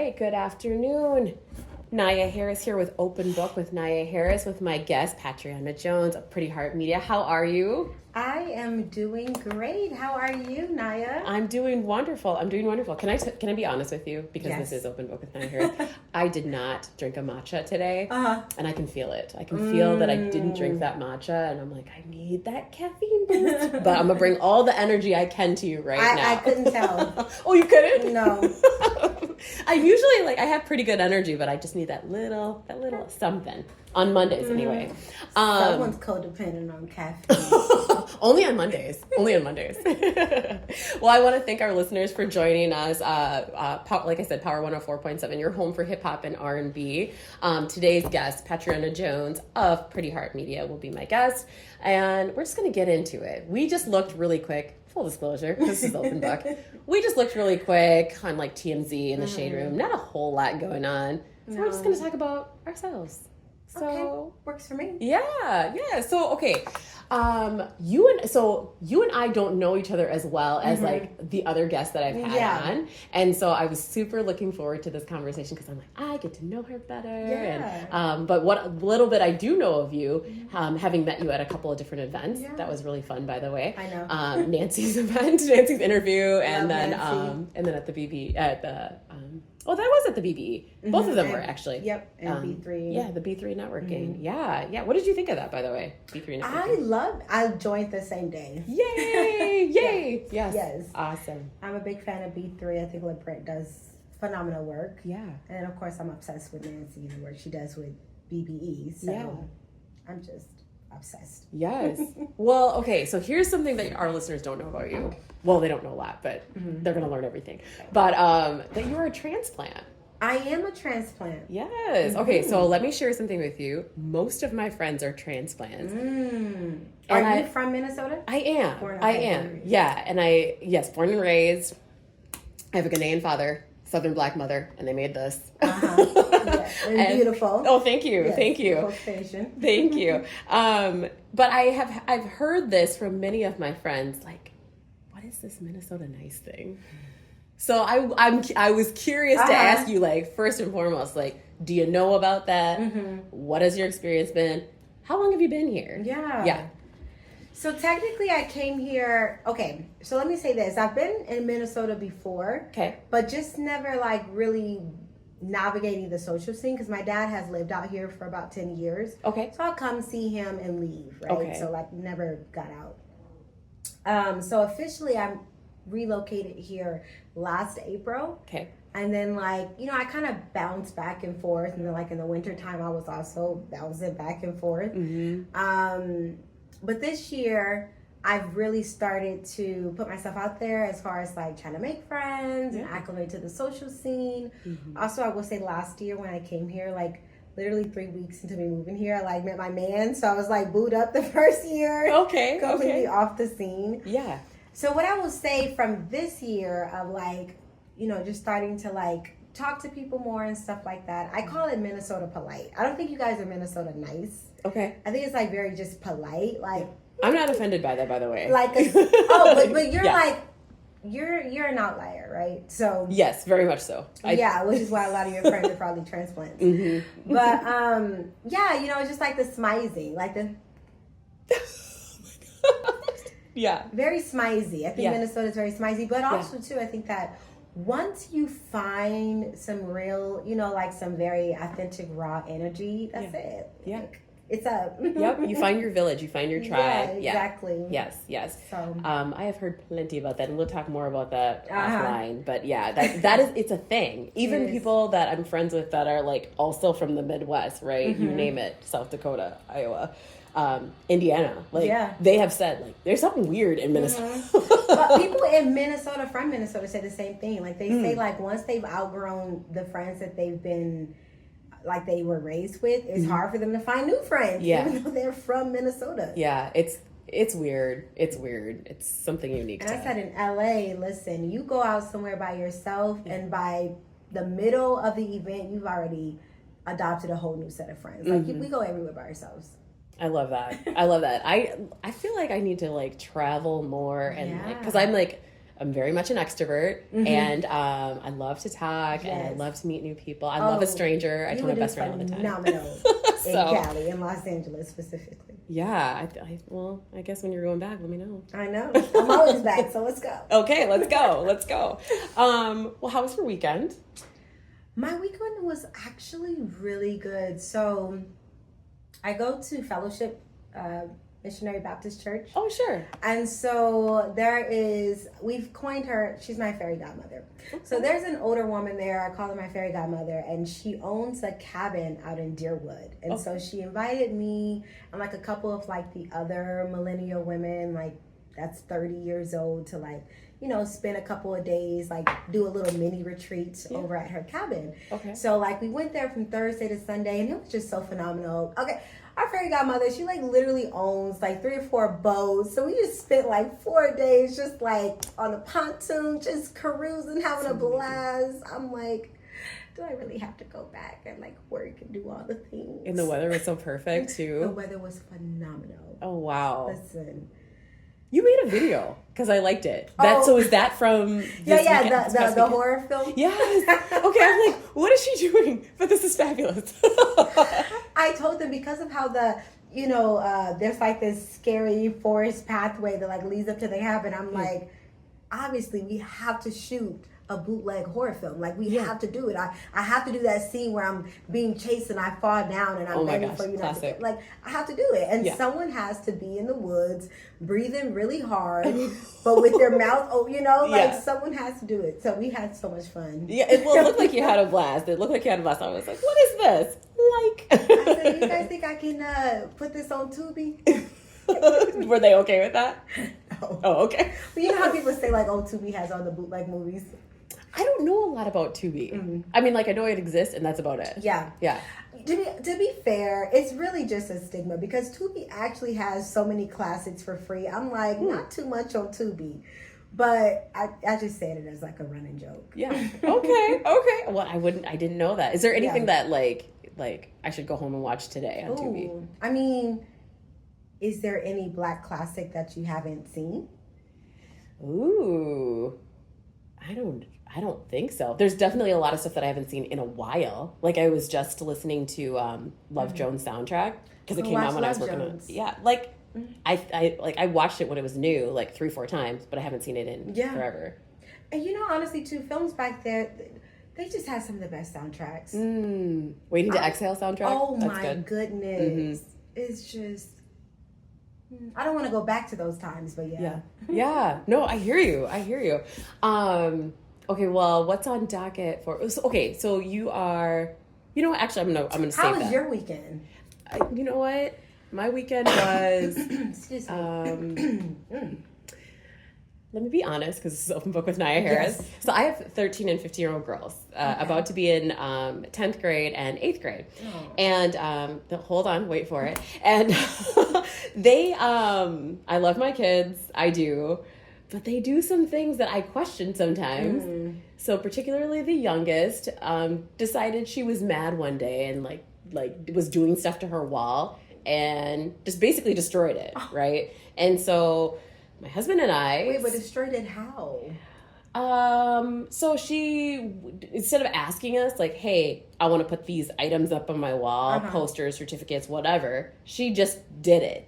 right, good afternoon. Nyia Harris here with Open Book with Nyia Harris with my guest, Patriana Jones of Pretty Heart Media. How are you? I am doing great. How are you, Nyia? I'm doing wonderful. Can I be honest with you? Because Yes. This is Open Book with Nyia Harris. I did not drink a matcha today, and I can feel it. I can feel that I didn't drink that matcha, and I'm like, I need that caffeine boost. But I'm gonna bring all the energy I can to you now. I couldn't tell. Oh, you couldn't? No. I usually I have pretty good energy, but I just need that little something on Mondays anyway. Someone's codependent on caffeine. Only on Mondays. Well, I want to thank our listeners for joining us. Like I said, Power 104.7, your home for hip hop and R&B. Today's guest, Patriana Jones of Pretty Heart Media, will be my guest, and we're just going to get into it. We just looked really quick. Full disclosure, this is Open Book. We just looked really quick on like TMZ in the Shade Room. Not a whole lot going on. So we're just going to talk about ourselves. So okay, works for me. Yeah. So okay, you and I don't know each other as well as like the other guests that I've had on, and so I was super looking forward to this conversation because I'm like, I get to know her better. Yeah. And but what little bit I do know of you, having met you at a couple of different events, that was really fun, by the way. I know. Nancy's Nancy's interview, and then Nancy. at the BB at the. Oh, that was at the BBE. Both of them were actually. Yep, and B3. Yeah, the B3 networking. Yeah. What did you think of that, by the way? B3 networking. I joined the same day. Yay! Yes. Awesome. I'm a big fan of B3. I think LeBret does phenomenal work. Yeah. And of course, I'm obsessed with Nancy and the work she does with BBE. So I'm just obsessed. Yes. Well, okay, so here's something that our listeners don't know about you. Well, they don't know a lot, but they're going to learn everything. But that you're a transplant. I am a transplant. Yes. Okay, so let me share something with you. Most of my friends are transplants. Are you from Minnesota? I am. Yeah, and born and raised. I have a Ghanaian father, Southern Black mother, and they made this. And beautiful. Oh, thank you. Yes, thank you. Thank you. But I've heard this from many of my friends, like, what is this Minnesota nice thing? So I was curious to ask you, like, first and foremost, like, do you know about that? What has your experience been? How long have you been here? Yeah. So technically I came here, okay, so let me say this. I've been in Minnesota before, but just never like really navigating the social scene because my dad has lived out here for about 10 years. Okay. So I'll come see him and leave, right? Okay. So like never got out. So officially I'm relocated here last April. Okay. And then like, I kind of bounced back and forth. And then like in the winter time, I was also bouncing back and forth. But this year, I've really started to put myself out there as far as like trying to make friends and acclimate to the social scene. Also, I will say last year when I came here, like literally 3 weeks into me moving here, I like met my man. So I was like booed up the first year. Okay. Completely off the scene. Yeah. So what I will say from this year of like, just starting to like talk to people more and stuff like that. I call it Minnesota polite. I don't think you guys are Minnesota nice. Okay. I think it's like very just polite. Like I'm not offended by that, by the way. like but you're like you're an outlier, right? So yes, very much so. Which is why a lot of your friends are probably transplants. But it's just like the smizing, like the very smizey. I think Minnesota is very smizey, but also too, I think that once you find some real, like some very authentic raw energy, that's it. Yeah. Like, it's up. Yep. You find your village. You find your tribe. Yeah, exactly. Yes. So, I have heard plenty about that, and we'll talk more about that offline. But yeah, that is, it's a thing. Even people that I'm friends with that are like also from the Midwest, right? You name it, South Dakota, Iowa, Indiana. Like they have said, like there's something weird in Minnesota. But people in Minnesota from Minnesota say the same thing. Like they say, like once they've outgrown the friends that they've been. Like they were raised with, it's hard for them to find new friends, even though they're from Minnesota. Yeah, it's weird. It's weird. It's something unique. And I said in LA, listen, you go out somewhere by yourself, and by the middle of the event, you've already adopted a whole new set of friends. Like we go everywhere by ourselves. I love that. I feel like I need to like travel more and like because I'm like I'm very much an extrovert, and I love to talk, and I love to meet new people. I love a stranger. I tell my best friend all the time. Phenomenal in Cali, in Los Angeles specifically. Yeah, I guess when you're going back, let me know. I know. I'm always back, so let's go. Okay, let's go. Let's go. Well, how was your weekend? My weekend was actually really good. So I go to Fellowship Missionary Baptist Church. Oh, sure. And so we've coined her, she's my fairy godmother. Okay. So there's an older woman there, I call her my fairy godmother, and she owns a cabin out in Deerwood. And so she invited me and like a couple of like the other millennial women, like that's 30 years old, to like, spend a couple of days, like do a little mini retreat over at her cabin. Okay. So like we went there from Thursday to Sunday, and it was just so phenomenal. Okay. Our fairy godmother, she like literally owns like 3 or 4 boats. So we just spent like 4 days just like on a pontoon, just cruising, having a blast. I'm like, do I really have to go back and like work and do all the things? And the weather was so perfect too. The weather was phenomenal. Oh, wow. Listen. You made a video because I liked it. So is that from this weekend? The horror film? Yes. Okay, I'm like, what is she doing? But this is fabulous. I told them because of how there's like this scary forest pathway that like leads up to the cabin. I'm like, obviously we have to shoot a bootleg horror film. Like we have to do it. I have to do that scene where I'm being chased and I fall down and I'm begging for not to. Like I have to do it. And someone has to be in the woods breathing really hard, but with their mouth like someone has to do it. So we had so much fun. Yeah, it looked like you had a blast. I was like, what is this? Like I said, you guys think I can put this on Tubi? Were they okay with that? No. Oh, okay. But you know how people say like, Tubi has all the bootleg movies? I don't know a lot about Tubi. Mm-hmm. I mean, like I know it exists, and that's about it. Yeah. To be fair, it's really just a stigma because Tubi actually has so many classics for free. I'm like, not too much on Tubi. But I just said it as like a running joke. Yeah. Okay. Well, I didn't know that. Is there anything that like I should go home and watch today on Tubi? I mean, is there any Black classic that you haven't seen? Ooh. I don't think so. There's definitely a lot of stuff that I haven't seen in a while. Like I was just listening to Love Jones soundtrack because it came out when I was working on. Yeah, like I watched it when it was new, like 3-4 times, but I haven't seen it in forever. And honestly, too, films back there, they just had some of the best soundtracks. Waiting to Exhale soundtrack. Oh my goodness, it's just. I don't want to go back to those times, but yeah. No, I hear you. Okay, well, what's on docket for? Okay, so you are. You know what? Actually, I'm gonna say that. How was your weekend? You know what? My weekend was. Excuse me. Let me be honest, because this is Open Book with Nyia Harris. Yes. So I have 13 and 15-year-old girls, about to be in 10th grade and 8th grade. Oh. And hold on, wait for it. And I love my kids, I do, but they do some things that I question sometimes. So particularly the youngest decided she was mad one day and like was doing stuff to her wall and just basically destroyed it, right? And so my husband and I... Wait, but destroyed it how? So she, instead of asking us, like, hey, I want to put these items up on my wall, posters, certificates, whatever, she just did it.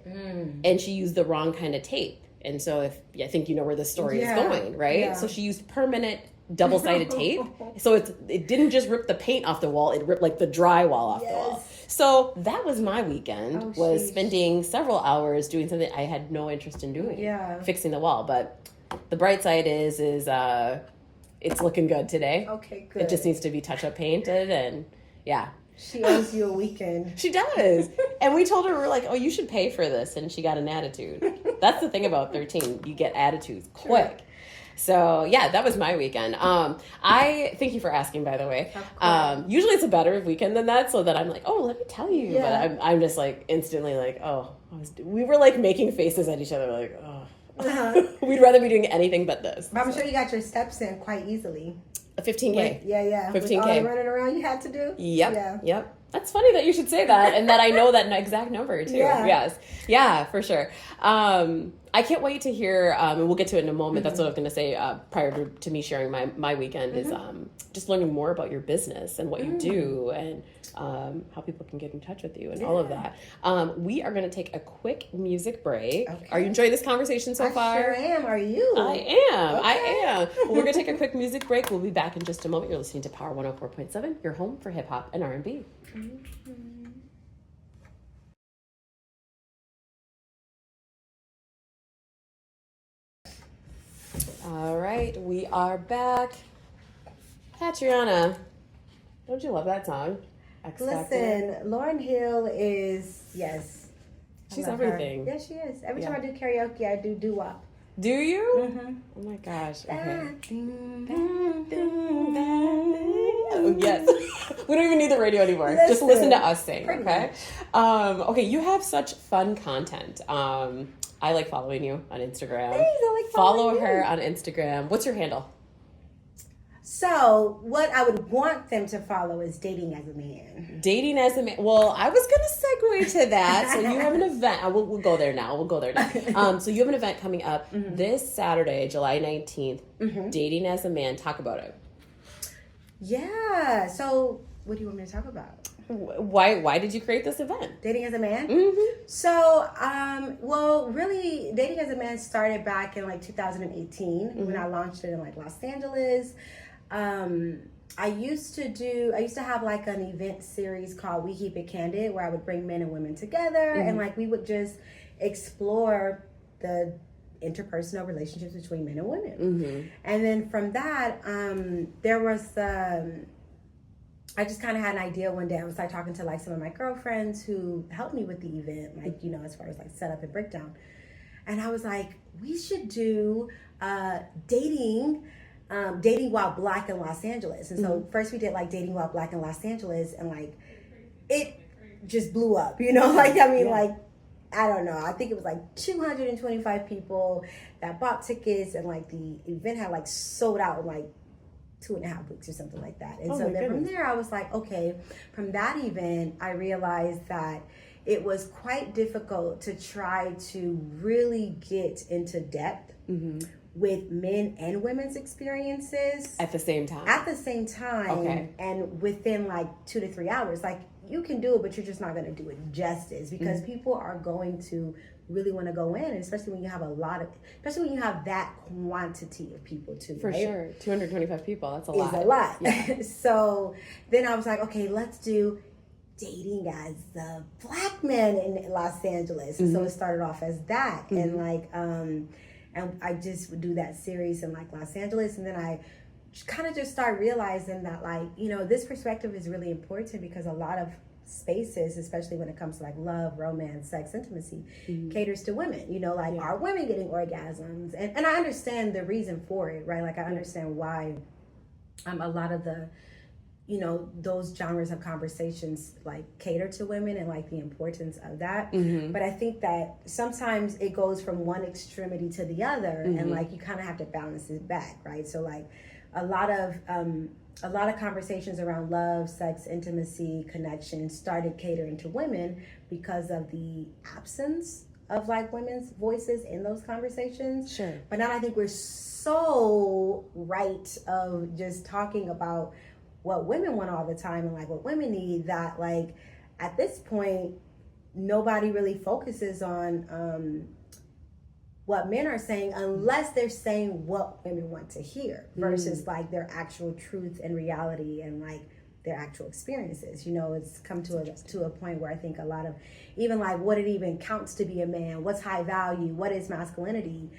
And she used the wrong kind of tape. And so I think you know where the story is going, right? Yeah. So she used permanent double-sided tape. So it didn't just rip the paint off the wall, it ripped like the drywall off the wall. So that was my weekend, spending several hours doing something I had no interest in doing, fixing the wall. But the bright side is it's looking good today. Okay, good. It just needs to be touch-up painted, and she owes you a weekend. She does. And we told her, we're like, oh, you should pay for this, and she got an attitude. That's the thing about 13. You get attitudes quick. Sure. So, that was my weekend. I thank you for asking, by the way. Usually it's a better weekend than that, so that I'm like, oh, let me tell you. Yeah. But I'm just like instantly like, we were like making faces at each other like, we'd rather be doing anything but this. But I'm sure you got your steps in quite easily. A 15K. Yeah. 15K. With all the running around you had to do? Yep. That's funny that you should say that and that I know that exact number too. Yeah. Yes. Yeah, for sure. I I can't wait to hear, and we'll get to it in a moment. That's what I was going to say prior to me sharing my weekend is just learning more about your business and what you do and how people can get in touch with you and all of that. We are going to take a quick music break. Okay. Are you enjoying this conversation so far? I sure am. Are you? I am. Okay. I am. Well, we're going to take a quick music break. We'll be back in just a moment. You're listening to Power 104.7, your home for hip hop and R&B. All right, we are back. Patriana, don't you love that song? X Factor? Listen, Lauryn Hill is, yes. She's everything. Yes, she is. Every time I do karaoke, I do doo-wop. Do you? Mm-hmm. Oh my gosh. Okay. Oh, yes. We don't even need the radio anymore. Just listen to us sing, okay? Okay, you have such fun content. I like following you on Instagram. Thanks, I like Follow her on Instagram. What's your handle? So, what I would want them to follow is Dating as a Man. Dating as a Man. Well, I was going to segue to that. So, you have an event. We'll go there now. So, you have an event coming up this Saturday, July 19th. Dating as a Man. Talk about it. Yeah. So, what do you want me to talk about? Why did you create this event? Dating as a Man? So, well, really, Dating as a Man started back in like 2018 when I launched it in like Los Angeles. I used to have like an event series called We Keep It Candid where I would bring men and women together and like we would just explore the interpersonal relationships between men and women. And then from that, there was I just kind of had an idea one day. I was like talking to like some of my girlfriends who helped me with the event, like, you know, as far as like setup and breakdown. And I was like, we should do dating while Black in Los Angeles. And so first we did like dating while Black in Los Angeles and like it just blew up, you know, like, I mean, like, I don't know. I think it was like 225 people that bought tickets and like the event had like sold out in like 2.5 weeks or something like that. And so then from there I was like, okay, from that event I realized that it was quite difficult to try to really get into depth with men and women's experiences at the same time. Okay. And within like 2 to 3 hours. Like you can do it, but you're just not going to do it justice because people are going to really want to go in, especially when you have especially when you have that quantity of people too. For right? sure. 225 people, that's a lot. It's a lot. Yeah. So then I was like, okay, let's do dating as the Black men in Los Angeles. And so it started off as that. And like, and I just would do that series in like Los Angeles. And then I kind of just start realizing that like, you know, this perspective is really important because a lot of spaces, especially when it comes to like love, romance, sex, intimacy, caters to women, you know, like are women getting orgasms? And I understand the reason for it, right? Like I understand why a lot of the, you know, those genres of conversations like cater to women and like the importance of that. But I think that sometimes it goes from one extremity to the other and like you kind of have to balance it back, right? So like a lot of conversations around love, sex, intimacy, connection started catering to women because of the absence of like women's voices in those conversations. Sure. But now I think we're so right of just talking about what women want all the time and like what women need that like at this point nobody really focuses on what men are saying unless they're saying what women want to hear versus like their actual truth and reality and like their actual experiences. You know, it's come to a point where I think a lot of even like what it even counts to be a man, what's high value, what is masculinity.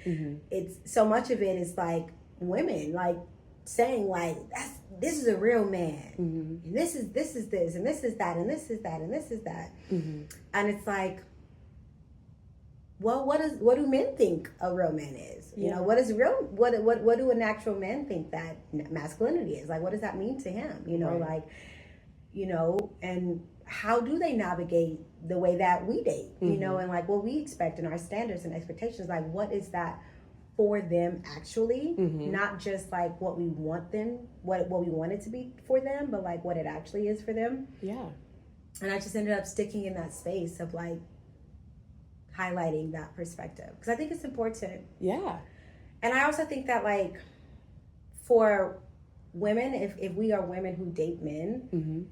It's so much of it is like women like saying like this is a real man and this is this and this is that and this is that and this is that and it's like, well, what do men think a real man is? You know, what do a natural man think that masculinity is? Like, what does that mean to him? You know, like, you know, and how do they navigate the way that we date? You know, and like what we expect in our standards and expectations, like what is that for them actually? Not just like what we want them, what we want it to be for them, but like what it actually is for them. Yeah. And I just ended up sticking in that space of like highlighting that perspective because I think it's important. Yeah. And I also think that like for women, if we are women who date men,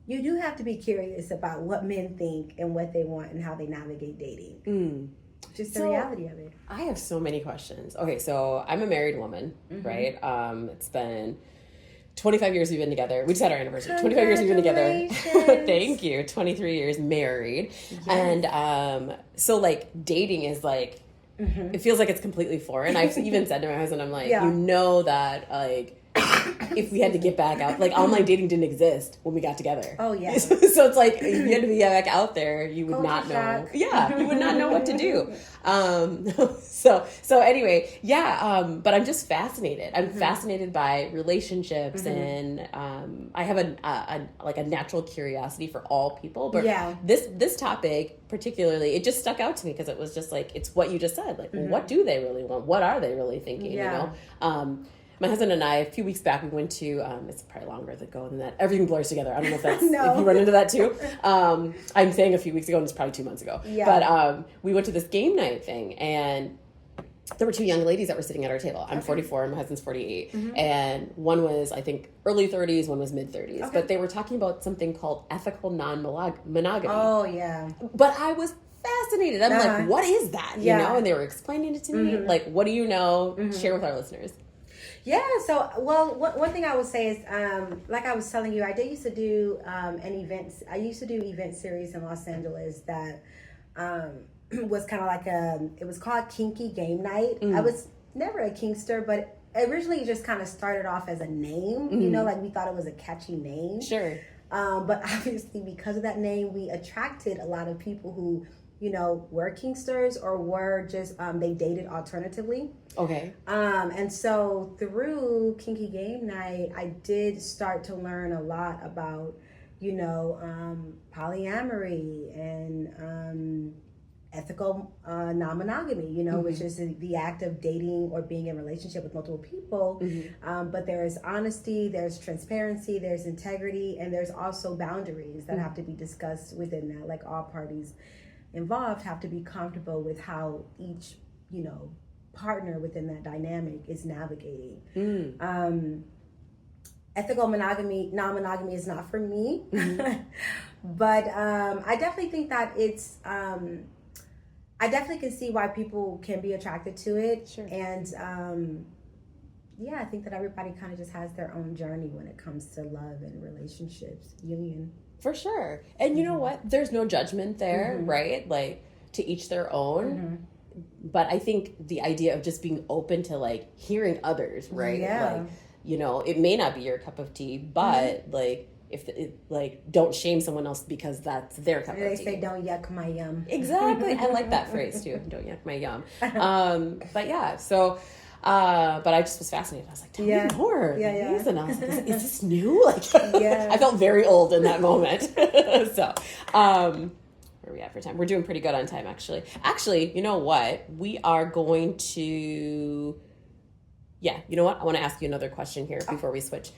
you do have to be curious about what men think and what they want and how they navigate dating. Just the reality of it. I have so many questions. Okay, so I'm a married woman, right? It's been 25 years we've been together. We just had our anniversary. 25 years we've been together. Thank you. 23 years married. Yes. And so like dating is like, it feels like it's completely foreign. I've even said to my husband, I'm like, you know that like, if we had to get back out, like online dating didn't exist when we got together. Oh yeah. So it's like if you had to be back out there, you would not know. Yeah, you would not know what to do. So anyway, but I'm just fascinated. I'm fascinated by relationships, and I have a natural curiosity for all people. But this topic particularly, it just stuck out to me because it was just like it's what you just said. Like, well, what do they really want? What are they really thinking? Yeah. You know. My husband and I, a few weeks back, we went to, it's probably longer ago than that. Everything blurs together. I don't know if that's, if you run into that too. I'm saying a few weeks ago, and it's probably 2 months ago. Yeah. But we went to this game night thing, and there were two young ladies that were sitting at our table. I'm 44, my husband's 48. And one was, I think, early 30s, one was mid 30s. But they were talking about something called ethical non-monogamy. Oh, yeah. But I was fascinated. I'm like, what is that? You know? And they were explaining it to me. Like, what do you know? Share with our listeners. Yeah, so, well, one thing I would say is, like I was telling you, I used to do I used to do event series in Los Angeles that was kind of like it was called Kinky Game Night. I was never a kinkster, but originally it just kind of started off as a name, you know, like we thought it was a catchy name. Sure. But obviously because of that name, we attracted a lot of people who, you know, were kinksters or were just, they dated alternatively. Okay. And so through Kinky Game Night, I did start to learn a lot about, you know, polyamory and ethical non-monogamy, you know, which is the act of dating or being in a relationship with multiple people. But there's honesty, there's transparency, there's integrity, and there's also boundaries that have to be discussed within that. Like all parties involved have to be comfortable with how each, you know, partner within that dynamic is navigating. Ethical non-monogamy is not for me, but I definitely think that it's, I definitely can see why people can be attracted to it. Sure. And yeah, I think that everybody kind of just has their own journey when it comes to love and relationships, union. For sure. And you know what? There's no judgment there, right? Like, to each their own. But I think the idea of just being open to, like, hearing others, right? Yeah. Like, you know, it may not be your cup of tea, but, like, don't shame someone else because that's their cup of tea. They say, don't yuck my yum. Exactly. I like that phrase, too. Don't yuck my yum. But, yeah, so... but I just was fascinated. I was like, tell me more. Yeah. And I was like, is this new? Like, I felt very old in that moment. So, where are we at for time? We're doing pretty good on time, actually. Actually, you know what? We are going to... Yeah, you know what? I want to ask you another question here before we switch.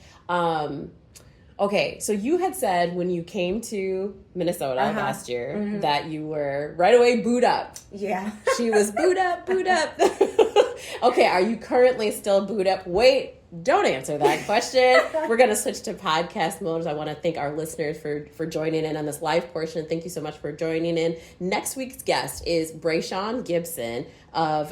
Okay, so you had said when you came to Minnesota last year that you were right away booed up. Yeah. She was booed up. Okay, are you currently still booed up? Wait, don't answer that question. We're going to switch to podcast mode. I want to thank our listeners for joining in on this live portion. Thank you so much for joining in. Next week's guest is Brayshawn Gibson of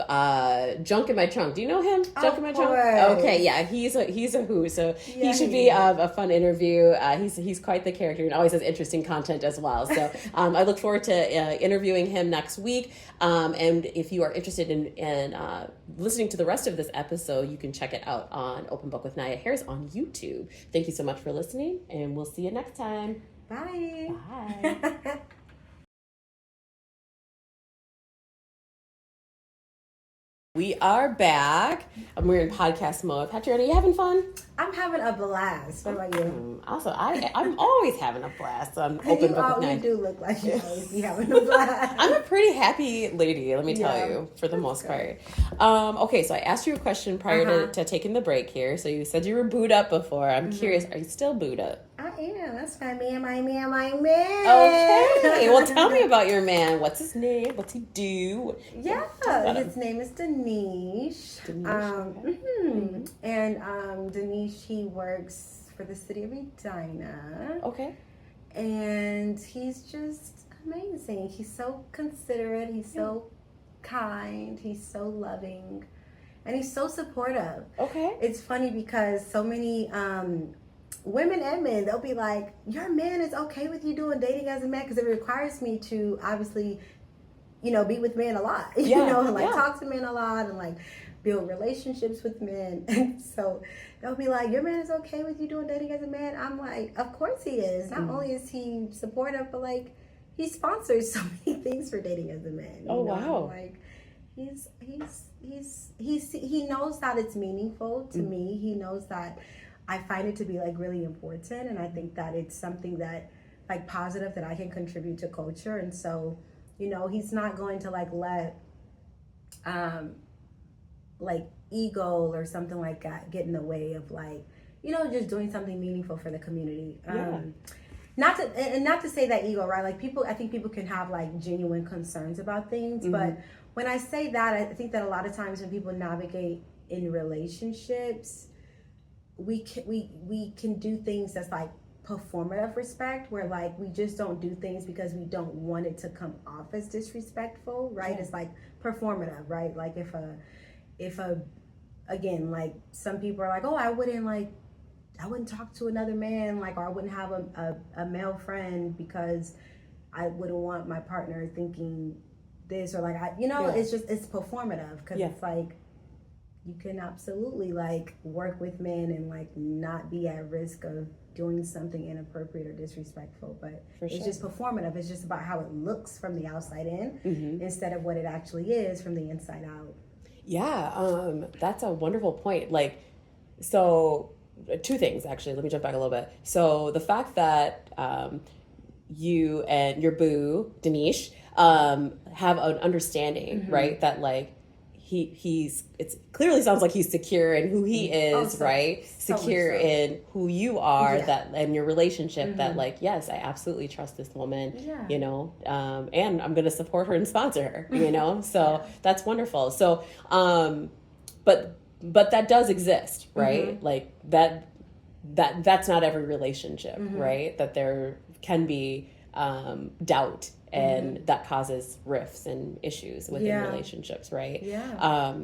Junk in My Trunk. Do you know him? Junk in My Trunk? Okay, yeah, he's a who, so he should be a fun interview. He's quite the character and always has interesting content as well. So I look forward to interviewing him next week. And if you are interested in listening to the rest of this episode, you can check it out on Open Book with Nyia Harris on YouTube. Thank you so much for listening, and we'll see you next time. Bye. Bye. We are back. We're in podcast mode. Patriana, you having fun? I'm having a blast. What about you? Also, I'm always having a blast on Open Book with Nyia. You do look like you always be having a blast. I'm a pretty happy lady, let me tell you, for the most part. Okay, so I asked you a question prior to taking the break here. So you said you were booed up before. I'm curious, are you still booed up? I am. That's my man, my man. Okay. Well, tell me about your man. What's his name? What's he do? Yeah, his name is Danish. And Danish, he works for the city of Edina. Okay. And he's just amazing. He's so considerate. He's so kind. He's so loving. And he's so supportive. Okay. It's funny because so many women and men, they'll be like, your man is okay with you doing dating as a man, because it requires me to obviously, be with men a lot. Talk to men a lot and like build relationships with men. And so they'll be like, your man is okay with you doing dating as a man? I'm like, of course he is. Not only is he supportive, but like he sponsors so many things for dating as a man. Wow. Like he knows that it's meaningful to me. He knows that I find it to be like really important, and I think that it's something that like positive that I can contribute to culture. And so, he's not going to like let like ego or something like that get in the way of like, just doing something meaningful for the community. Not to say that ego, right? Like I think people can have like genuine concerns about things, but when I say that, I think that a lot of times when people navigate in relationships, we can do things that's like performative respect, where like we just don't do things because we don't want it to come off as disrespectful, right? Yeah. It's like performative, right? Like if again, like some people are like, oh, I wouldn't talk to another man, like, or I wouldn't have a male friend because I wouldn't want my partner thinking this, or like it's performative, because it's like you can absolutely like work with men and like not be at risk of doing something inappropriate or disrespectful, but it's just performative. It's just about how it looks from the outside in instead of what it actually is from the inside out. Yeah, that's a wonderful point. Like, so two things actually. Let me jump back a little bit. So the fact that you and your boo Danish have an understanding, right? That like it clearly sounds like he's secure in who he is, right? Secure in who you are, that and your relationship, that like, yes, I absolutely trust this woman, and I'm going to support her and sponsor her, so that's wonderful. So, but that does exist, right? Like that's not every relationship, right? That there can be doubt, and that causes rifts and issues within relationships, right?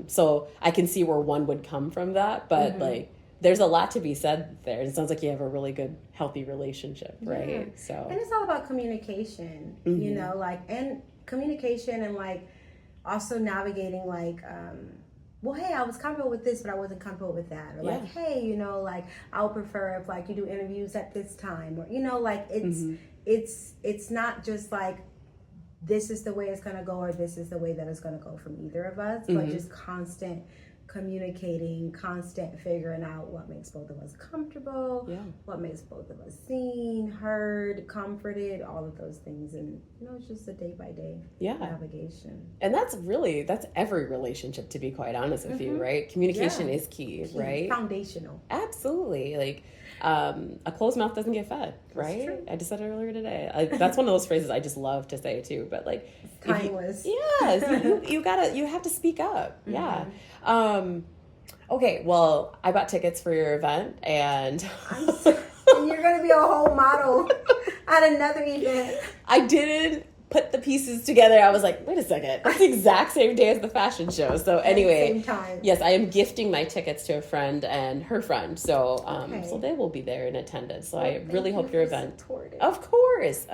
So I can see where one would come from that, but like there's a lot to be said there. It sounds like you have a really good, healthy relationship, right? So, and it's all about communication, and communication, and like also navigating like well, hey, I was comfortable with this, but I wasn't comfortable with that. Or like, hey, like I would prefer if like you do interviews at this time, or like it's not just like this is the way it's gonna go, or this is the way that it's gonna go from either of us, but just constant communicating, constant figuring out what makes both of us comfortable, what makes both of us seen, heard, comforted, all of those things. And it's just a day by day navigation. And that's every relationship, to be quite honest with you, right? Communication is key, right? Foundational. Absolutely. Like a closed mouth doesn't get fed, right? True. I just said it earlier today. That's one of those phrases I just love to say too, but like it's timeless. You have to speak up. Okay, well, I bought tickets for your event, and you're gonna be a whole model at another event. I didn't put the pieces together. I was like, wait a second, it's the exact same day as the fashion show. So anyway, same time. Yes, I am gifting my tickets to a friend and her friend. So so they will be there in attendance. So I really hope your event. Of course.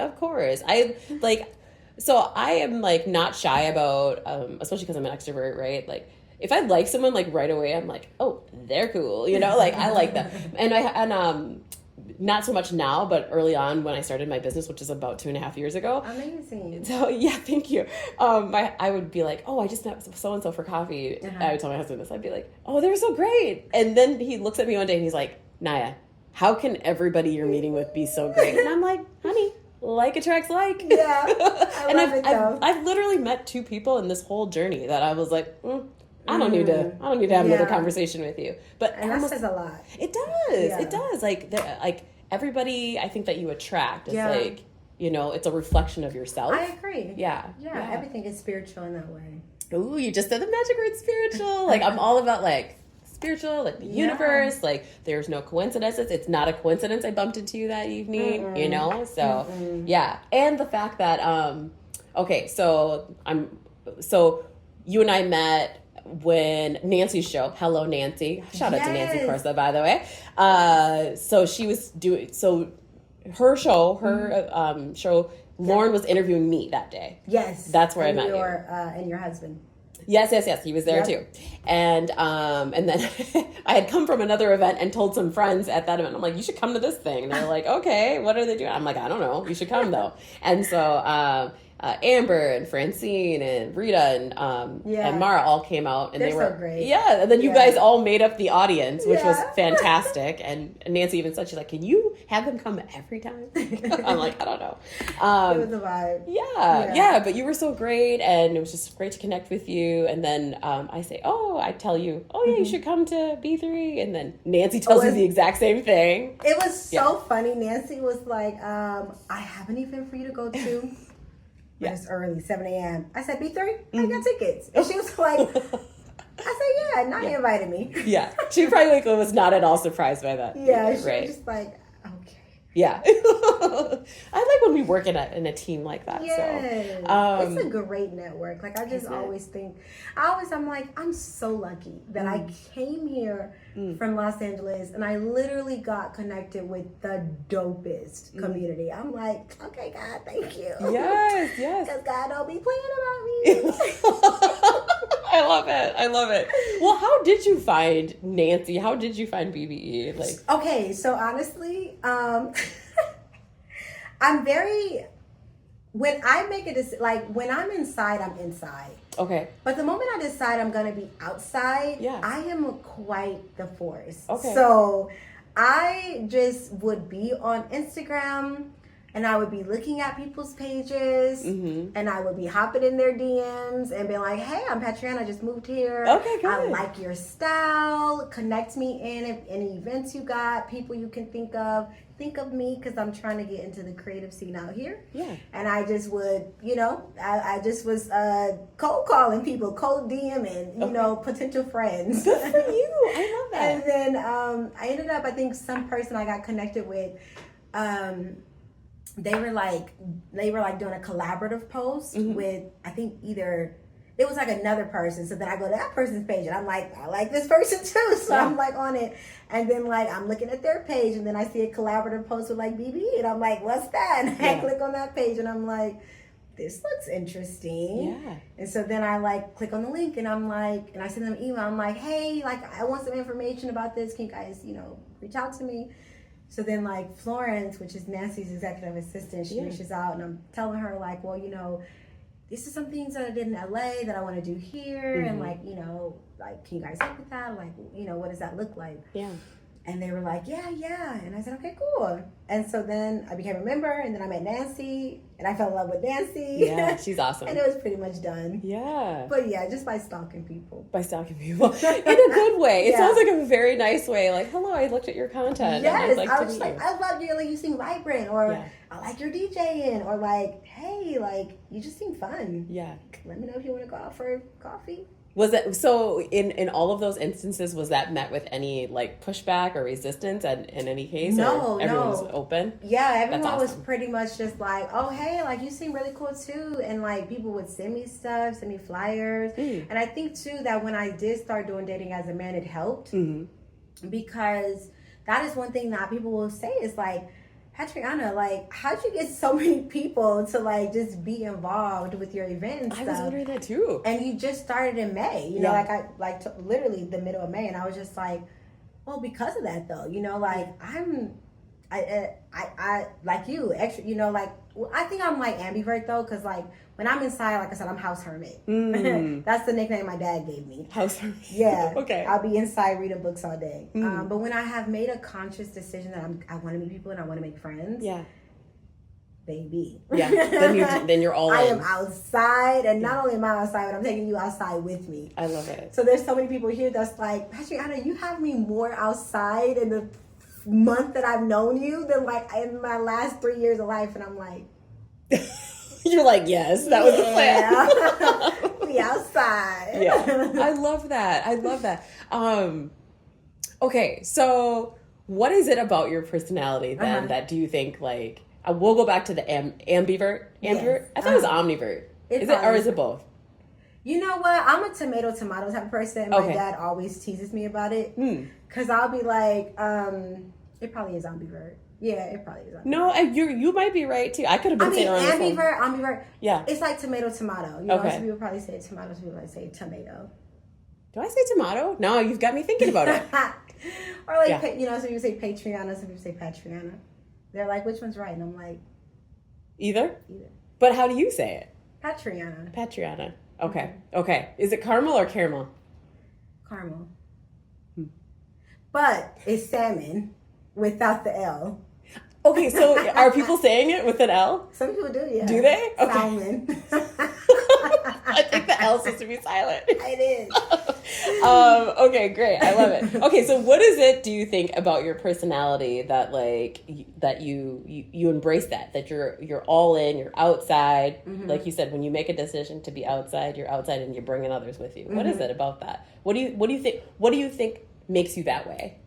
So I am like not shy about, especially because I'm an extrovert, right? Like if I like someone like right away, I'm like, oh, they're cool, like I like them. And not so much now, but early on when I started my business, which is about 2.5 years ago. Amazing. So yeah, thank you. I would be like, oh, I just met so-and-so for coffee. I would tell my husband this. I'd be like, oh, they're so great. And then he looks at me one day and he's like, Nyia, how can everybody you're meeting with be so great? And I'm like, honey, like attracts like. Yeah, I love it though. I've literally met 2 people in this whole journey that I was like, I don't need to have another conversation with you. But and that says a lot. It does. Yeah. It does. Like everybody I think that you attract is Yeah. like, you know, it's a reflection of yourself. I agree. Yeah. Yeah, everything is spiritual in that way. Ooh, you just said the magic word spiritual. Like, I'm all about, like, spiritual, like the universe. Like, there's no coincidences. It's not a coincidence I bumped into you that evening, you know? So, yeah. And the fact that, okay, so you and I met when Nancy's show, Hello Nancy. Shout out to Nancy Corsa, by the way. So she was doing, so her show, show, Lauren was interviewing me that day. Yes. That's where I met you. And your husband. Yes. He was there too. And then I had come from another event and told some friends at that event, I'm like, you should come to this thing. And they're like, okay, what are they doing? I'm like, I don't know. You should come though. And so, Amber and Francine and Rita and Mara all came out, and they were so great. Yeah, and then you guys all made up the audience, which was fantastic. And Nancy even said, she's like, "Can you have them come every time?" I'm like, I don't know. It was a vibe. Yeah, but you were so great, and it was just great to connect with you. And then I tell you, you should come to B3, and then Nancy tells you the exact same thing. It was so funny. Nancy was like, "I have an event for you to go to." But it's early, 7 a.m. I said, B3? I got tickets. And she was like, I said, Nyia invited me. Yeah. She probably was not at all surprised by that. Yeah, she was just like, okay. Yeah. I like when we work in a team like that. Yes. So, it's a great network. Like, I just always think, I'm like, I'm so lucky that I came here from Los Angeles, and I literally got connected with the dopest community. I'm like, okay, God, thank you. Yes. Because God don't be playing about me. I love it. Well, how did you find Nancy? How did you find BBE? Like, okay, so honestly, I'm very, when I make a decision, like when I'm inside, I'm inside. Okay. But the moment I decide I'm going to be outside, I am quite the force. Okay. So I just would be on Instagram, and I would be looking at people's pages, and I would be hopping in their DMs and be like, hey, I'm Patriana, I just moved here. Okay, good. I like your style. Connect me in any events you got, people you can think of. Think of me, because I'm trying to get into the creative scene out here. Yeah. And I just would, I just was cold calling people, cold DMing, potential friends. Good for you. I love that. And then I ended up, I think some person I got connected with, they were like doing a collaborative post with, I think it was like another person. So then I go to that person's page, and I'm like, I like this person too. So I'm like on it. And then like I'm looking at their page, and then I see a collaborative post with like BBE, and I'm like, what's that? And I click on that page, and I'm like, this looks interesting. Yeah. And so then I like click on the link, and I'm like, and I send them an email. I'm like, hey, like I want some information about this. Can you guys, reach out to me? So then like Florence, which is Nancy's executive assistant, she reaches out, and I'm telling her like, well, this is some things that I did in LA that I want to do here. And like, can you guys help with that? Like, what does that look like? Yeah. And they were like, yeah. And I said, okay, cool. And so then I became a member, and then I met Nancy, and I fell in love with Nancy. Yeah, she's awesome. And it was pretty much done. Yeah. But yeah, just by stalking people. In a good way. It sounds like a very nice way. Like, hello, I looked at your content. Yes, I was like, I love you. Like, you seem vibrant, or I like your DJing, or like, hey, like, you just seem fun. Yeah. Let me know if you want to go out for coffee. Was it so? In all of those instances, was that met with any like pushback or resistance? And in any case, no, everyone was open. Yeah, everyone was pretty much just like, oh hey, like you seem really cool too, and like people would send me stuff, send me flyers, and I think too that when I did start doing dating as a man, it helped because that is one thing that people will say is like, Patriana, like, how'd you get so many people to like just be involved with your event and stuff? I was wondering that too. And you just started in May, literally the middle of May, and I was just like, well, because of that though, like I like you, extra, I think I'm like ambivert though, because like when I'm inside, like I said, I'm house hermit. That's the nickname my dad gave me. House hermit. Yeah. Okay. I'll be inside reading books all day. But when I have made a conscious decision that I want to meet people and I want to make friends. Yeah. Baby. Yeah. Then you're all in. I am outside, and not only am I outside, but I'm taking you outside with me. I love it. So there's so many people here that's like, Patriana, you have me more outside in the month that I've known you than like in my last 3 years of life. And I'm like, you're like, yes, that was the plan. We outside. Yeah. I love that. Okay, so what is it about your personality then that do you think like, we'll go back to the ambivert? Yes. I thought it was omnivert. Is it both? You know what? I'm a tomato type of person. My dad always teases me about it. Because I'll be like, it probably is ambivert. Yeah, it probably is ambivert. No, you might be right too. I could have been saying ambivert. Yeah. It's like tomato. You know, some people probably say tomato, some people say tomato. Do I say tomato? No, you've got me thinking about it. Or like, some people say Patriana, some people say Patriana. They're like, which one's right? And I'm like, Either. But how do you say it? Patriana. Okay. Okay. Is it caramel or caramel? Caramel. But it's salmon without the L. Okay, so are people saying it with an L? Some people do, yeah. Do they? Okay. Salmon. I think the L is supposed to be silent. It is. Okay, great. I love it. Okay, so what is it, do you think, about your personality that that you embrace that you're all in, you're outside, like you said, when you make a decision to be outside, you're outside and you're bringing others with you. What is it about that? What do you think makes you that way?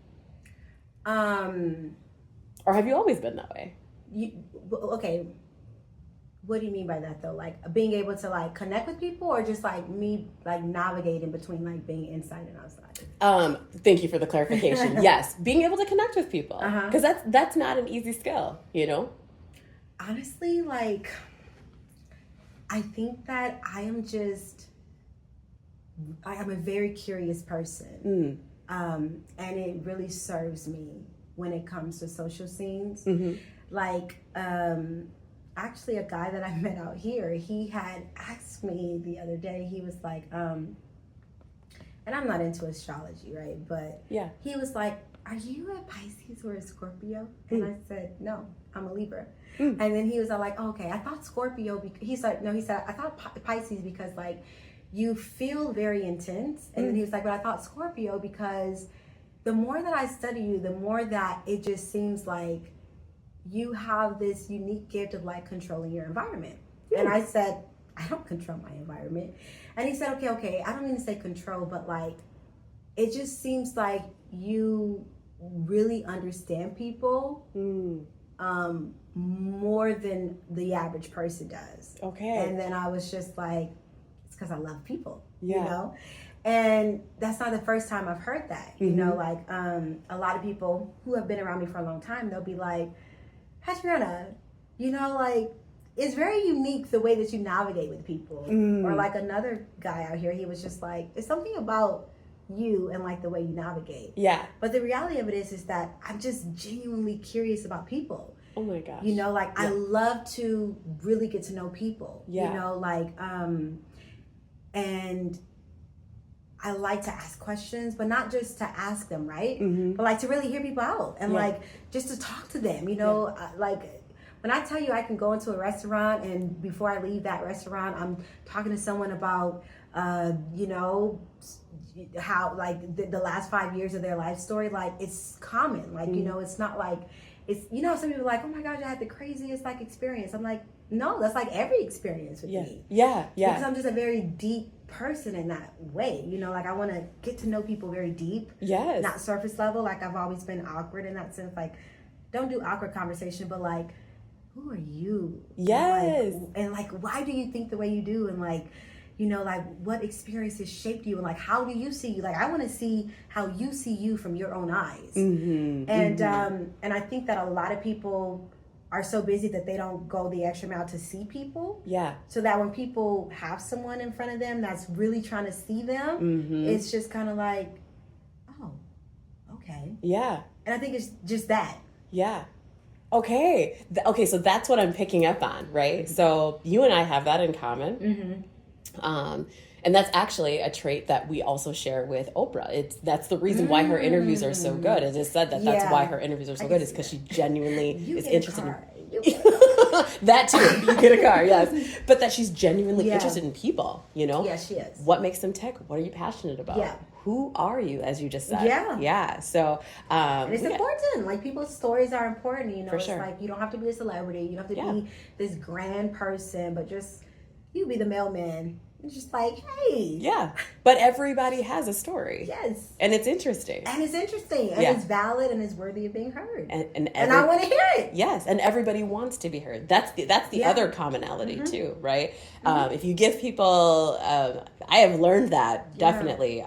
Or have you always been that way? Okay. What do you mean by that though? Like being able to like connect with people, or just like me like navigating between like being inside and outside? Thank you for the clarification. Yes, being able to connect with people, because that's not an easy skill, you know. Honestly, like I think that I am a very curious person, and it really serves me when it comes to social scenes. Like actually a guy that I met out here, he had asked me the other day, he was like, and I'm not into astrology, right? But yeah, he was like, are you a Pisces or a Scorpio? And I said, no, I'm a Libra. And then he was like, oh, okay, I thought Scorpio, he said, I thought Pisces because like you feel very intense. And then he was like, but I thought Scorpio because the more that I study you, the more that it just seems like you have this unique gift of like controlling your environment. And I said, I don't control my environment. And he said, okay, I don't mean to say control, but like, it just seems like you really understand people more than the average person does. Okay. And then I was just like, it's because I love people, you know? And that's not the first time I've heard that, you know, like a lot of people who have been around me for a long time, they'll be like, Patriana, you know, like, it's very unique the way that you navigate with people. Or like another guy out here, he was just like, it's something about you and like the way you navigate. Yeah. But the reality of it is that I'm just genuinely curious about people. Oh my gosh. You know, like I love to really get to know people. You know, like, and I like to ask questions, but not just to ask them, right? But like to really hear people out and like just to talk to them, you know, like when I tell you I can go into a restaurant and before I leave that restaurant, I'm talking to someone about, you know, how like the last 5 years of their life story, like it's common, like, you know, it's not like, it's, you know, some people are like, oh my gosh, I had the craziest like experience. I'm like, no, that's like every experience with me. Because I'm just a very deep person in that way, you know, like I want to get to know people very deep, not surface level. Like I've always been awkward in that sense, like don't do awkward conversation, but like, who are you? And like why do you think the way you do? And like, you know, like what experiences shaped you, and like how do you see you? Like I want to see how you see you from your own eyes. And I think that a lot of people are so busy that they don't go the extra mile to see people. So that when people have someone in front of them that's really trying to see them, it's just kind of like, oh, okay. And I think it's just that. Okay. Okay, so that's what I'm picking up on, right? So you and I have that in common. And that's actually a trait that we also share with Oprah. That's the reason why her interviews are so good. As I said, that's why her interviews are so good, is because she genuinely is interested in that too. You get a car, yes. But that she's genuinely interested in people, you know? Yeah, she is. What makes them tick? What are you passionate about? who are you, as you just said. Yeah. So and it's important. Like, people's stories are important. You know, it's like, you don't have to be a celebrity. You don't have to be this grand person, but just you be the mailman. It's just like, hey. Yeah. But everybody has a story. Yes. And it's interesting. And it's valid and it's worthy of being heard. And I want to hear it. Yes. And everybody wants to be heard. That's the other commonality too, right? If you give people, I have learned that definitely.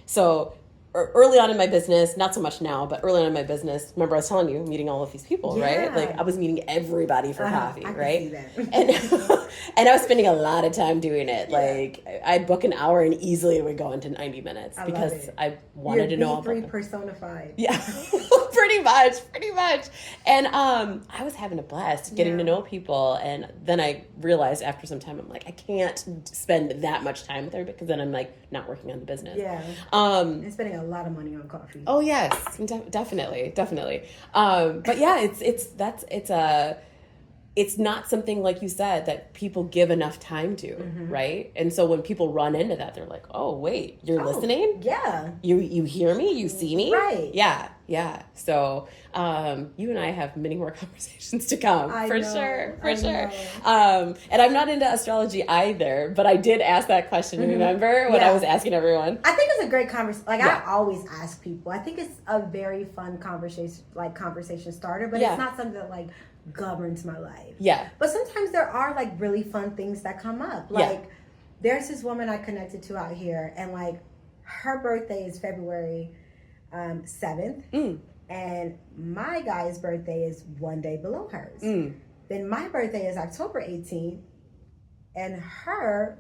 So early on in my business, not so much now, but early on in my business, remember I was telling you, meeting all of these people, right? Like, I was meeting everybody for coffee, right? And and I was spending a lot of time doing it. Like, I'd book an hour and easily it would go into 90 minutes because I wanted to know. You're B3 personified. Yeah, pretty much. And I was having a blast getting to know people. And then I realized after some time, I'm like, I can't spend that much time with her because then I'm like not working on the business. Yeah. And spending a lot of money on coffee. Oh yes, definitely. But yeah, it's not something, like you said, that people give enough time to, right? And so when people run into that, they're like, oh wait, you're listening? Yeah. You hear me? You see me? Right. Yeah. So you and I have many more conversations to come. For sure. And I'm not into astrology either, but I did ask that question, remember? When I was asking everyone. I think it's a great conversation. Like, I always ask people. I think it's a very fun conversation starter, but it's not something that, like, governs my life. Yeah. But sometimes there are, like, really fun things that come up. Like, there's this woman I connected to out here, and, like, her birthday is February 7th. And my guy's birthday is one day below hers. Then my birthday is October 18th, and her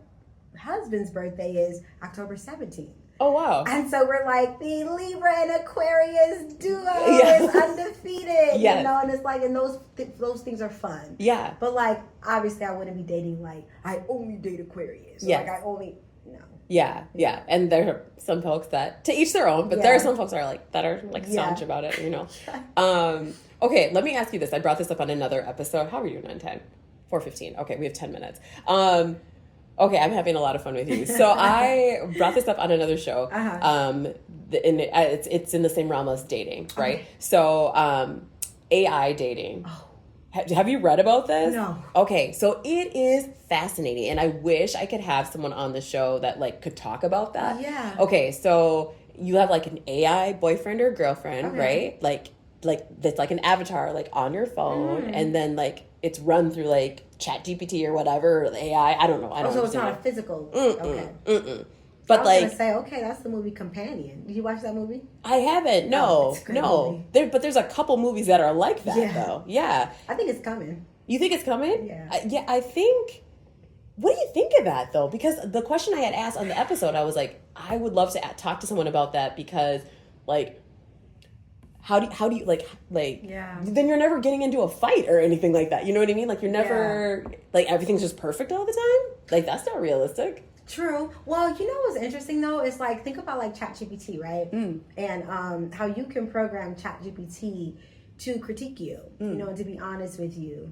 husband's birthday is October 17th. Oh, wow. And so we're like, the Libra and Aquarius duo is undefeated. You know, and it's like, and those things are fun. Yeah. But, like, obviously I wouldn't be dating, like, I only date Aquarius. Like, I only, no. Yeah. And there are some folks that, to each their own, but there are some folks that are staunch about it, you know. Okay, let me ask you this. I brought this up on another episode. How are you, 9:10? 4:15. Okay, we have 10 minutes. Okay, I'm having a lot of fun with you. So I brought this up on another show. It's in the same realm as dating, right? Okay. So AI dating. Oh. Have you read about this? No. Okay, so it is fascinating, and I wish I could have someone on the show that, like, could talk about that. Yeah. Okay, so you have, like, an AI boyfriend or girlfriend, right? Like that's like an avatar, like, on your phone, and then, like, it's run through, like, ChatGPT or whatever, or the AI. I don't know. So it's not a physical. But, I was gonna say, okay, that's the movie Companion. Did you watch that movie? I haven't. No. But there's a couple movies that are like that, though. Yeah. I think it's coming. You think it's coming? Yeah. I think. What do you think of that, though? Because the question I had asked on the episode, I was like, I would love to talk to someone about that, because, like, how do you like then you're never getting into a fight or anything like that. You know what I mean? Like, you're never like, everything's just perfect all the time. Like, that's not realistic. True. Well, you know what's interesting though is, like, think about, like, ChatGPT, right? And how you can program ChatGPT to critique you, you know, and to be honest with you,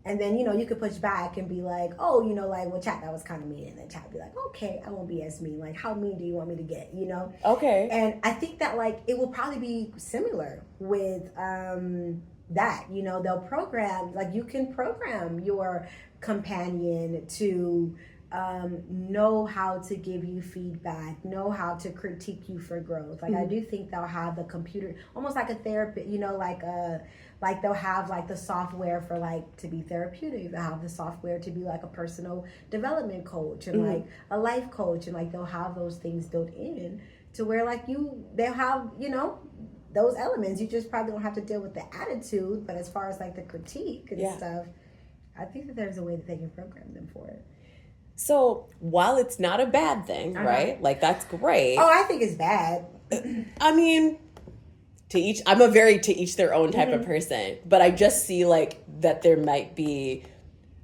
and then, you know, you could push back and be like, oh, you know, like, well, Chat, that was kind of mean. And then Chat would be like, okay, I won't be as mean. Like, how mean do you want me to get, you know? Okay. And I think that, like, it will probably be similar with that. You know, they'll program, like, you can program your companion to know how to give you feedback, know how to critique you for growth. Like, I do think they'll have the computer, almost like a therapist, you know, like they'll have, like, the software for, like, to be therapeutic. They'll have the software to be, like, a personal development coach and like a life coach, and, like, they'll have those things built in to where, like, they'll have, you know, those elements. You just probably don't have to deal with the attitude, but as far as, like, the critique and stuff, I think that there's a way that they can program them for it. So while it's not a bad thing, right? Like, that's great. Oh, I think it's bad. I mean, I'm a very to each their own type of person, but I just see, like, that there might be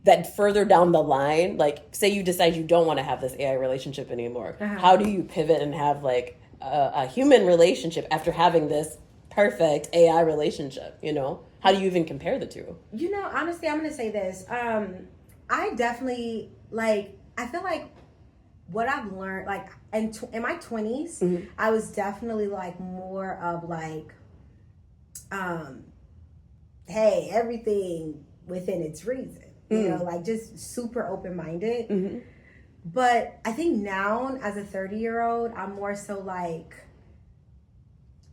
that further down the line, like, say you decide you don't want to have this AI relationship anymore. How do you pivot and have, like, a human relationship after having this perfect AI relationship, you know? How do you even compare the two? You know, honestly, I'm going to say this. I definitely, like, I feel like what I've learned, like, in my 20s, I was definitely like more of like, hey, everything within its reason, you know, like just super open-minded. But I think now, as a 30-year-old, I'm more so like,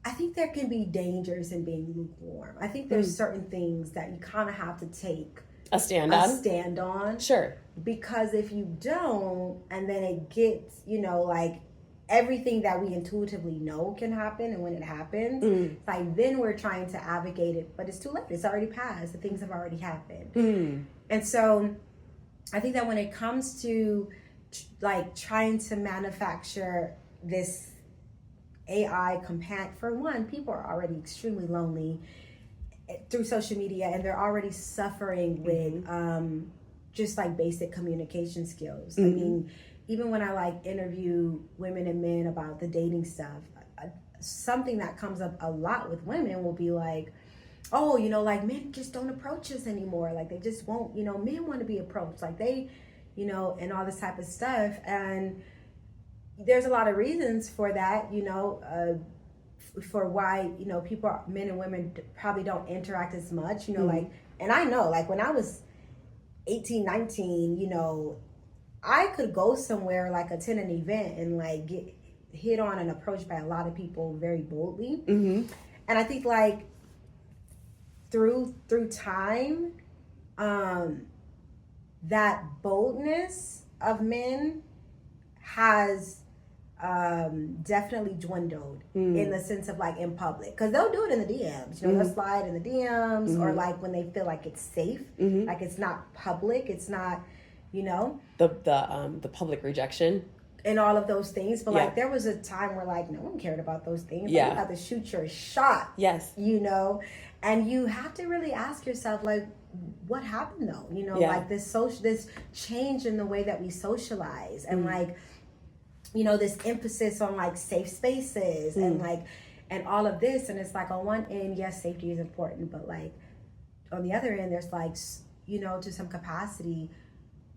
I think there can be dangers in being lukewarm. I think there's certain things that you kind of have to take a stand on. Sure. Because if you don't, and then it gets, you know, like everything that we intuitively know can happen, and when it happens, like then we're trying to advocate it, but it's too late. It's already passed. The things have already happened. And so I think that when it comes to like trying to manufacture this AI companion, for one, people are already extremely lonely through social media, and they're already suffering with just like basic communication skills. I mean, even when I like interview women and men about the dating stuff, something that comes up a lot with women will be like, oh, you know, like men just don't approach us anymore. Like they just won't, you know, men want to be approached. Like they, you know, and all this type of stuff. And there's a lot of reasons for that, you know, for why, you know, people, men and women probably don't interact as much, you know, like, and I know, like when I was 18, 19, you know, I could go somewhere, like attend an event and like get hit on and approached by a lot of people very boldly. And I think like through time, that boldness of men has definitely dwindled in the sense of like in public, because they'll do it in the DMs, you know, they'll slide in the DMs, or like when they feel like it's safe, like it's not public, it's not, you know, the public rejection and all of those things. But like there was a time where like no one cared about those things. Like, you have to shoot your shot. Yes. You know, and you have to really ask yourself, like, what happened though? You know, like this change in the way that we socialize, and like, you know, this emphasis on like safe spaces and like, and all of this. And it's like on one end, yes, safety is important, but like on the other end, there's like, you know, to some capacity,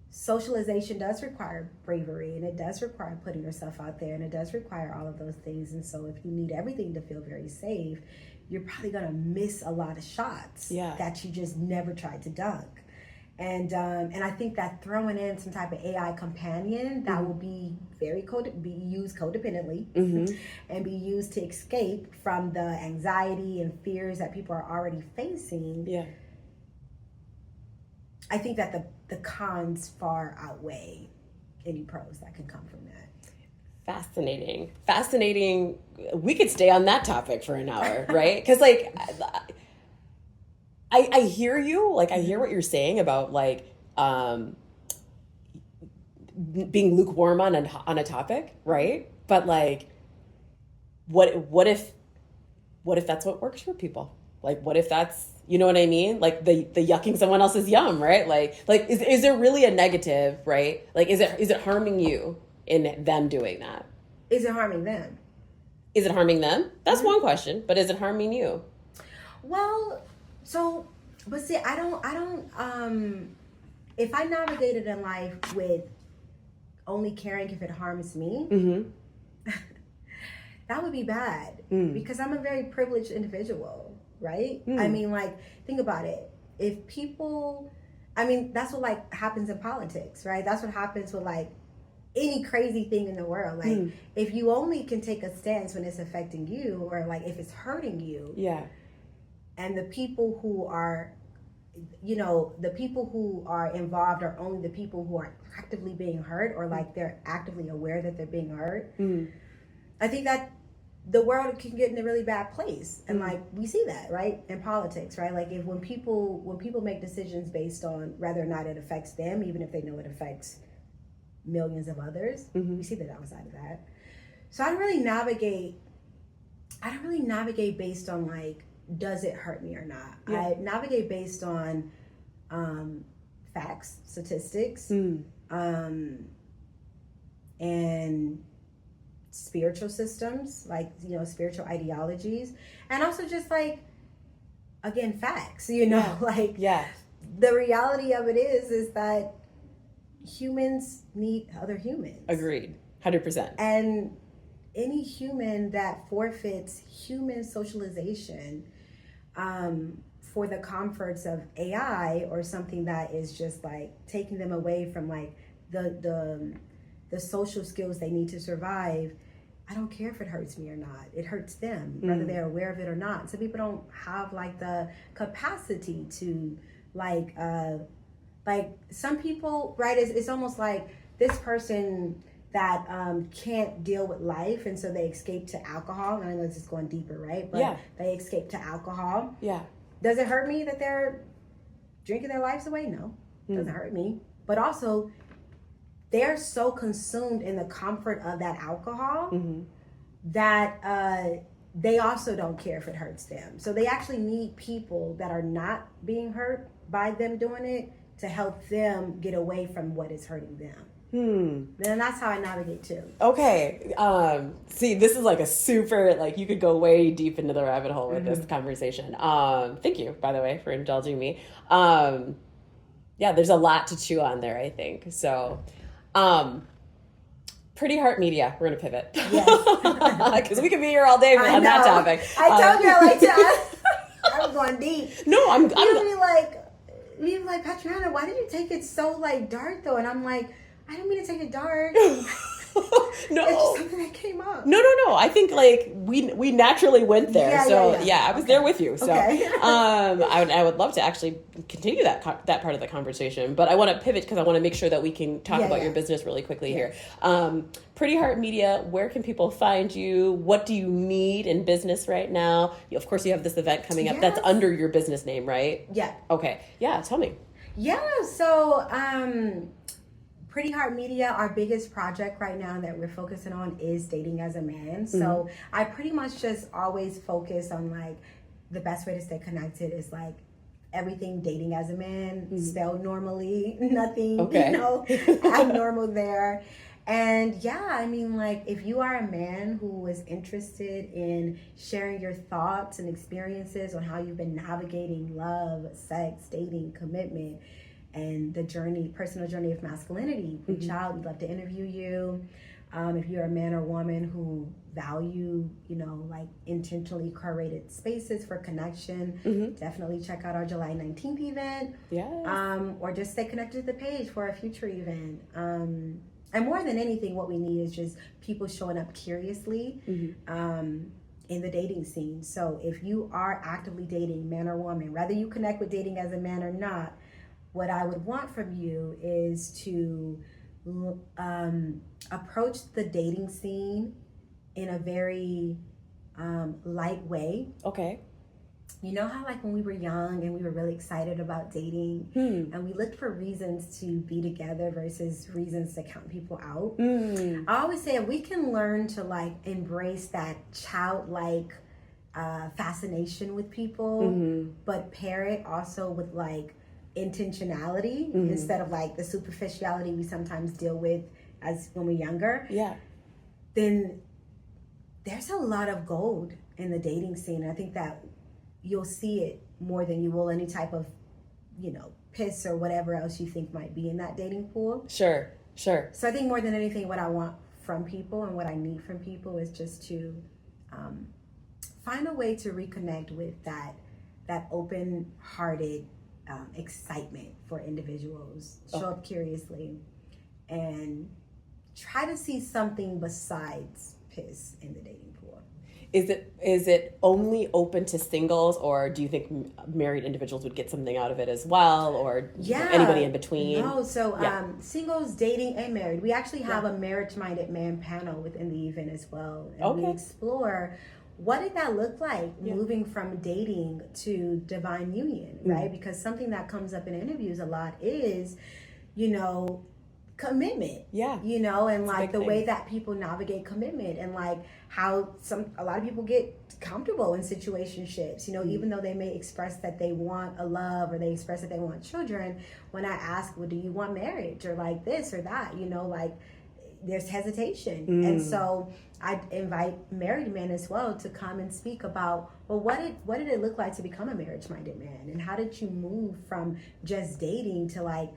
socialization does require bravery, and it does require putting yourself out there, and it does require all of those things. And so if you need everything to feel very safe, you're probably gonna miss a lot of shots that you just never tried to dunk. And I think that throwing in some type of AI companion that will be very be used codependently and be used to escape from the anxiety and fears that people are already facing. I think that the cons far outweigh any pros that can come from that. Fascinating. We could stay on that topic for an hour, right? Because like I hear you, like I hear what you're saying about like being lukewarm on a topic, right? But like what if that's what works for people? Like what if that's, you know what I mean? Like the yucking someone else's yum, right? Like is there really a negative, right? Like is it harming you in them doing that? Is it harming them? Is it harming them? That's one question, but is it harming you? Well, so, but see, I don't, if I navigated in life with only caring if it harms me, that would be bad because I'm a very privileged individual, right? I mean, like, think about it. If people, I mean, that's what like happens in politics, right? That's what happens with like any crazy thing in the world. Like if you only can take a stance when it's affecting you, or like if it's hurting you. And the people who are, you know, the people who are involved are only the people who are actively being hurt, or like they're actively aware that they're being hurt. I think that the world can get in a really bad place. And like we see that, right, in politics, right? Like if when people make decisions based on whether or not it affects them, even if they know it affects millions of others, we see the downside of that. So I don't really navigate based on like, does it hurt me or not? I navigate based on facts, statistics, and spiritual systems, like, you know, spiritual ideologies, and also just like, again, facts, you know, like the reality of it is that humans need other humans. Agreed. 100%. And any human that forfeits human socialization for the comforts of AI or something that is just like taking them away from like the social skills they need to survive, I don't care if it hurts me or not. It hurts them, whether they're aware of it or not. Some people don't have like the capacity to like some people, right? It's almost like this person that can't deal with life, and so they escape to alcohol. And I know this is going deeper, right? But they escape to alcohol. Yeah. Does it hurt me that they're drinking their lives away? No, it doesn't hurt me. But also, they're so consumed in the comfort of that alcohol that they also don't care if it hurts them. So they actually need people that are not being hurt by them doing it to help them get away from what is hurting them. And that's how I navigate too. Okay. See, this is like a super, like you could go way deep into the rabbit hole with this conversation. Thank you, by the way, for indulging me. Yeah, there's a lot to chew on there, I think. So, Pretty Heart Media, we're going to pivot. Yes. Because we could be here all day on that topic. I told you I like to, I was going deep. No, I'm You'd be like, Patriana, why did you take it so like dark though? And I'm like, I didn't mean to take it dark. No, it's just something that came up. No. I think like we naturally went there. I was there with you. So I would love to actually continue that part of the conversation, but I want to pivot because I want to make sure that we can talk about your business really quickly here. Pretty Heart Media, where can people find you? What do you need in business right now? Of course, you have this event coming up that's under your business name, right? Yeah. Okay. Yeah. Tell me. Yeah. So, Pretty Heart Media, our biggest project right now that we're focusing on is dating as a man. So I pretty much just always focus on like the best way to stay connected is like everything dating as a man, spelled normally, nothing, abnormal there. And I mean, like, if you are a man who is interested in sharing your thoughts and experiences on how you've been navigating love, sex, dating, commitment, and the personal journey of masculinity, reach out. We'd love to interview you. If you're a man or woman who value, like intentionally curated spaces for connection, definitely check out our July 19th event. Or just stay connected to the page for a future event. And more than anything, what we need is just people showing up curiously in the dating scene. So if you are actively dating, man or woman, whether you connect with dating as a man or not, what I would want from you is to approach the dating scene in a very light way. Okay. You know how like when we were young and we were really excited about dating and we looked for reasons to be together versus reasons to count people out. I always say if we can learn to like embrace that childlike fascination with people, but pair it also with like intentionality instead of like the superficiality we sometimes deal with as when we're younger, then there's a lot of gold in the dating scene. I think that you'll see it more than you will any type of piss or whatever else you think might be in that dating pool. Sure. So I think more than anything what I want from people and what I need from people is just to find a way to reconnect with that open-hearted excitement for individuals. Show up curiously and try to see something besides piss in the dating pool. Is it only open to singles, or do you think married individuals would get something out of it as well, or anybody in between? No, so singles, dating, and married. We actually have a marriage-minded man panel within the event as well, and we explore what did that look like moving from dating to divine union, right? Because something that comes up in interviews a lot is, commitment. And like the way that people navigate commitment and like how a lot of people get comfortable in situationships, even though they may express that they want a love or they express that they want children. When I ask, well, do you want marriage or like this or that, like there's hesitation. And so I invite married men as well to come and speak about, well, what did it look like to become a marriage-minded man? And how did you move from just dating to like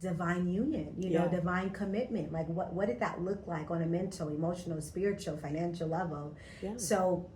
divine union, divine commitment. Like what did that look like on a mental, emotional, spiritual, financial level? Yeah. So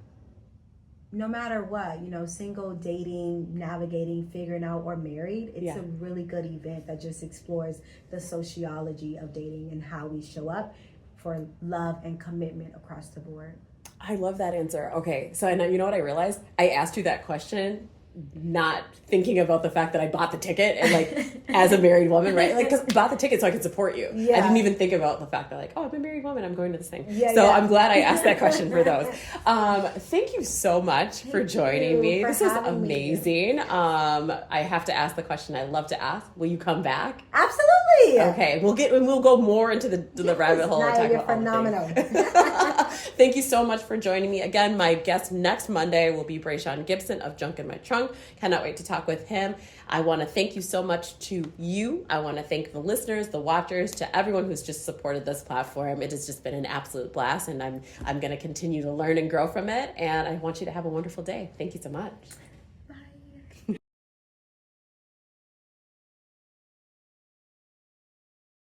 no matter what, single, dating, navigating, figuring out, or married, it's a really good event that just explores the sociology of dating and how we show up for love and commitment across the board. I love that answer. Okay, so you know what I realized? I asked you that question not thinking about the fact that I bought the ticket and like as a married woman, right? Like, because I bought the ticket so I could support you. Yeah. I didn't even think about the fact that like, oh, I'm a married woman, I'm going to this thing. Yeah, so I'm glad I asked that question for those. Thank you so much for joining me. This is amazing. I have to ask the question I love to ask. Will you come back? Absolutely. Okay, we'll go more into the rabbit hole and talk you're about phenomenal. Thank you so much for joining me. Again, my guest next Monday will be Brayshawn Gibson of Junk in My Trunk. Cannot wait to talk with him. I want to thank you so much to you. I want to thank the listeners, the watchers, to everyone who's just supported this platform. It has just been an absolute blast, and I'm going to continue to learn and grow from it. And I want you to have a wonderful day. Thank you so much.